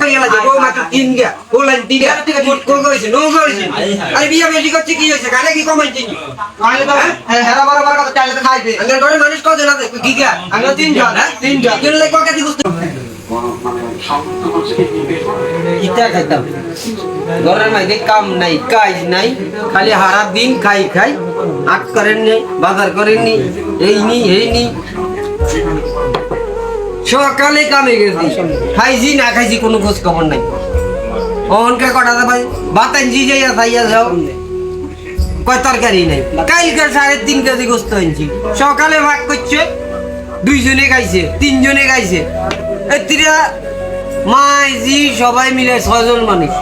করিয়া লাগে বউ মাত্র 3 গা বললেন 3 গা মোট কো কইছে নো কইছে আরে বিয়া বেশি করছে কি হইছে গানে কি কমাইছি তাহলে তো হেরা বড় বড় কথা চাইলে তো খাইবে আঙ্গেল ঘরে মানুষ কত না কি গা আমরা 3 জন 3 জন কেন লাগে ককে দি গুস্ত ইটা খাইতাম ঘরের মাঝে কাম নাই কাজ নাই খালি সারা দিন খাই খাই আট করেন নি বাজার করেন নি এই নি সকালে কামে গেছি খাইছি না খাইছি কোনো খোঁজ খবর নাই অনকে কটাতে ভাই বাতান জি যাইয়া খাইয়া যাও কয় তরকারি নাই কালকে 3.5 কেজি গোস্ত আনছি সকালে ভাগ করছে 2 জনে খাইছে 3 জনে খাইছে এতিরা মাইজি সবাই মিলে 6 জন মানুষ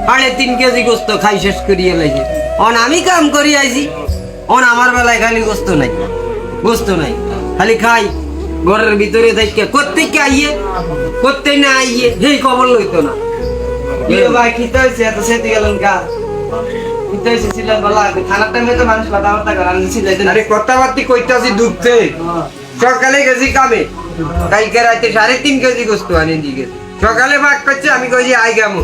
3.5 কেজি গোস্ত খাই শেষ করিয়া লাইছে অন আমি কাম করি আইছি অন আমার বেলায় খালি গোস্ত নাই খালি খাই ঘরের ভিতরে থেকে কোত্থেকে আইয়ে কোত্থেই না আইয়ে এই খবর লইতো না ভাই কি তো হইছে এত সেতে গেলেন কা কি তো হইছে ছিলেন বলা খানার টাইমে তো মানুষ কথাবার্তা করে আমি ছিলাই আরে কথাবার্তি কইতাছি ডুবতে সকালে গেছি কামে কালকে রাতে 3.5 কেজি গোস্ত আনি দিকে সকালে ভাগ করছে আমি কইছি আই গামু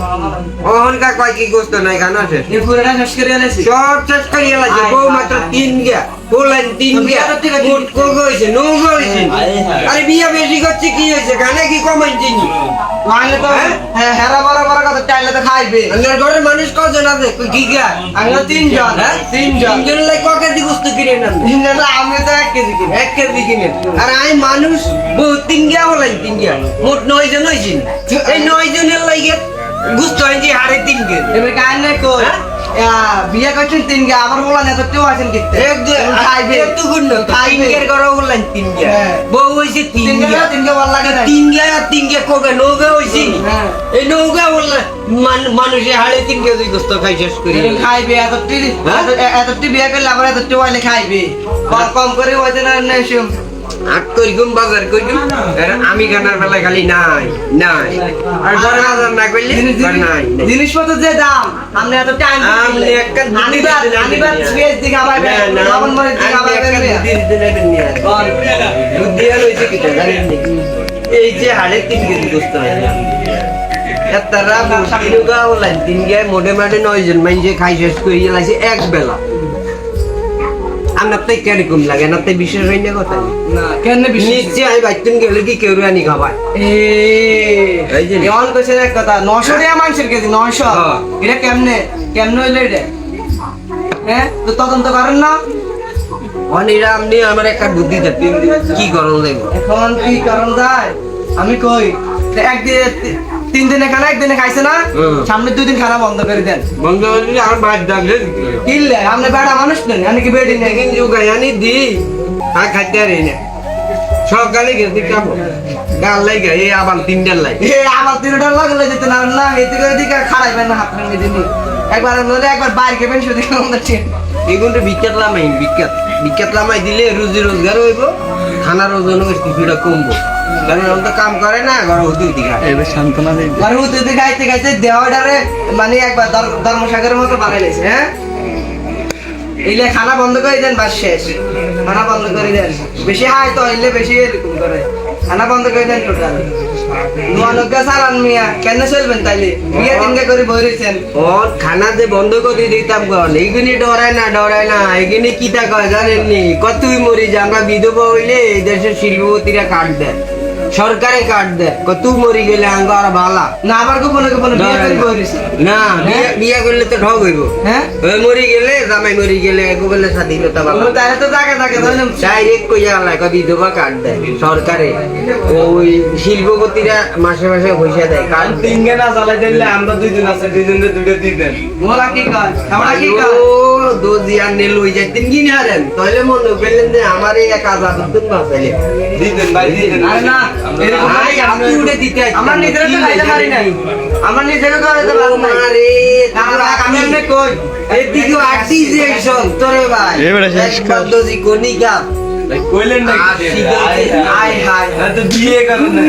ওহনকা কয় কি গোস্ত নাই খানা শেষ এই পুরোটা শেষ করে আলাইছি সব শেষ করিয়া লাগছে বউ মাত্র 3 গা বললেন 3 গা মোট কো কইছে নো কইছে আরে বিয়া বেশি করছে কি হইছে গানে কি কমাইছি তাহলে তো হেরা বড় বড় কথা চাইলে তো খাইবে আঙ্গেল ঘরে মানুষ কত না কি গা আমরা 3 জন 3 জন তিনজন লাই ককে দি গোস্ত কিনে না আমি তো 1 কেজি কিনে 1 কেজি কিনে আর আমি মানুষ বহু 3 গা হলাই 3 গা মোট 9 জন হইছে এই 9 জনের লাগে গোস্ত আনছি 3.5 কেজি এবার কান না কই বিয়া করছেন 3 গা আবার বলা না তো কেউ আছেন কিতে খাইবে একটু গুণ খাইবে এর ঘরে বললেন 3 গা বউ হইছে 3 গা 3 গা ভালো লাগে না 3 গা কোকে নৌকা হইছে এই নৌকা বললে মানুষে 3.5 কেজি গোস্ত খাই শেষ করি খাইবে এতটি বিয়া করলে আবার এতটি ওয়াইলে খাইবে কম করে হইতে না নেশম আট করি গুম বাজার করি আমি গানার বেলায় খালি নাই আর ঘরে বাজার না করলে নাই জিনিসপত্র যে দাম আপনি এত টাইম আপনি একটা আনিবাদ স্পেস দিকে আবার লবণ মরিচ দিকে আবার বুদ্ধি আর হইছে কি জানেন নাকি এই যে 3.5 কেজি গোস্ত হয় এতরা মুশকিলগা হলেন 3 গায় মোটে 9 জন মাইনজে খাই শেষ করিয়া লাইছে এক বেলা আপনার কিরকম লাগে না তাই বিশেষ হয় না কথা না কেন বিশেষ নিচে আই বাইতুন গেলে কি কেউ আনি খাবার এই যে অন কইছে এক কথা 900 টাকা মানুষের কেজি 900 এটা কেমনে হইলো এটা তো তদন্ত করেন না অনিরা আপনি আমার একটা বুদ্ধি দেন কি করণ লাগবে এখন কি করণ যায় আমি কই একদিন 3 দিনে খানা একদিনে খাইছে না সামনে 2 দিন খানা বন্ধ করে দেন বন্ধ করলে আর বাদ দাগলে কিল্লে আপনি বেড়া মানুষ নেন আমি কি বেড়ি নেই কিন্তু গায়ানি দি আর খাইতে রে না সকালে গেছি কাম গাল লাগে এই আবার 3 দিন লাগে আবার 3টা লাগলে যেতে না না এদিকে ওদিকে খাড়াইবেন না হাত ভেঙে দিনি একবার নলে একবার বাইরে গেবেন শুধু আমাদের ঠিক এগুলো বিখ্যাত লামাই দিলে রুজি রোজগার হইব খানার ওজন কিছুটা কমবো কারণ আমি তো কাম করে না ঘরে হতে খায় এবার সান্ত্বনা দিই ঘরে হতে খাইতে দেওয়াটারে মানে একবার ধর্মসাগরের মতো বানাইলেছে হ্যাঁ এইলে খানা বন্ধ করে দেন বাস শেষ খানা বন্ধ করে দেন বেশি হাই তো হইলে বেশি এরকম করে খানা বন্ধ করে দেন টোটাল নোয়ানজ্ঞা সারান মিয়া কেন চলবেন তাইলে বিয়ে 3 করে বই রয়েছেন ও খানা যে বন্ধ করে দিতাম কন এইগুলি ডরায় না এইগুলি কিতা কয় জানেননি কতই মরি যে আমরা বিধবা হইলে এই দেশের শিল্পপতিরা কাট দেয় সরকারে কাট দেয় কত মরি গেলে আঙ্গ আর ভালা না আবার গোপনে বিয়ে করে বই রয়েছে না বিয়ে করলে তো ঠক হইব হ্যাঁ ওই মরি গেলে জামাই মরি গেলে গোবেলে স্বাধীনতা ভালো তাহলে তো থাকে ডাইরেক্ট কইয়া আলাই কবি বিধবা কাট দেয় সরকারে ওই শিল্পপতিরা মাসে পয়সা দেয় কাট তিনগে না চালাই দিলে আমরা 2 জন আছে 2 জনের 2টা দিয়ে দেন মোলা কি কয় আমরা কি কয় ও দোজিয়ান নে লই যাইতেন কি না রেন তাইলে মনে কইলেন যে আমারে এক আজাদ দিন বাঁচাইলে দিতেন ভাই দিতেন আরে না এরকম ভাই আপনি উড়ে দিতে আমরা নিজেরা তো খাইতে পারি নাই আমরা নিজেরা তো খাইতে পারি নাই আরে আমি এমনি কই এদিকে আটি যে সব তোরে ভাই এবারে শেষ কর। দোজি কোনিকা কইলেন না আয় হায় তো বিয়ে করেন না